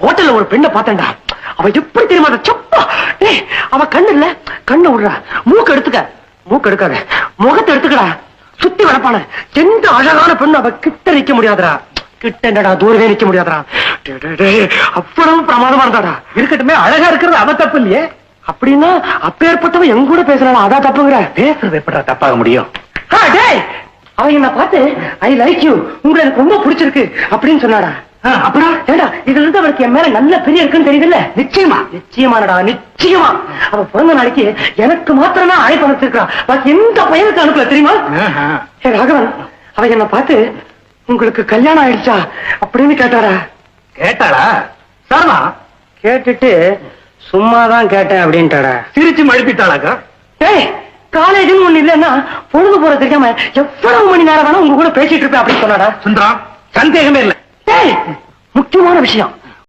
ஹோட்டல்ல ஒரு பெண்ணை பார்த்தேன்டா. அவ எப்படி தெரியுமா சப்பா, அவ கண்ணு இல்ல, கண்ணை விடுறா, மூக்கு எடுத்துக்க, மூக்கு எடுக்காத, முகத்தை எடுத்துக்கடா, சுத்தி வளப்பான எந்த அழகான பெண்ணு அவ கிட்ட நிக்க முடியாதுடா. கிட்ட என்னடா தூரவே நிக்க முடியாதுடா. அவ்வளவு பிரமாதமா இருந்தாடா. இருக்கட்டுமே, அழகா இருக்கிறது அவ தப்பு இல்லையே. அப்படின்னா அப்பேற்பட்டவ எங்க கூட பேசுறாளா, அதான் தப்புங்கிற? பேசுறது எப்படா தப்பாக முடியும்? அவ என்ன பார்த்து ஐ லைக் யூ, உங்களை எனக்கு ரொம்ப பிடிச்சிருக்கு அப்படின்னு சொன்னாடா. அப்புறம் ஏடா இதுல இருந்து அவருக்கு என் மேல நல்ல பெரிய இருக்குன்னு தெரியுதுல்ல? நிச்சயமா, நிச்சயமானடா, நிச்சயமா. அவ பிறந்த நாளைக்கு எனக்கு மாத்திரம் தான் அழைப்பு அனுப்பிச்சிருக்கா, எந்த பையனுக்கு அனுப்பல தெரியுமா? ராகவன், அவ என்ன பார்த்து உங்களுக்கு கல்யாணம் ஆயிடுச்சா அப்படின்னு கேட்டாரா. கேட்டாளா? சாமா கேட்டுட்டு சும்மாதான் கேட்டேன் அப்படின்ட்டாடா. சிரிச்சு மழுப்பிட்டாளாக்கா? காலேஜ்னு ஒண்ணு இல்லன்னா பொழுது போற தெரியாம எவ்வளவு மணி நேரம் வேணா உங்க கூட பேசிட்டு இருப்பேன் அப்படின்னு சொன்னாடா. சுந்தரம், சந்தேகமே இல்லை. முக்கியமான விஷயம்,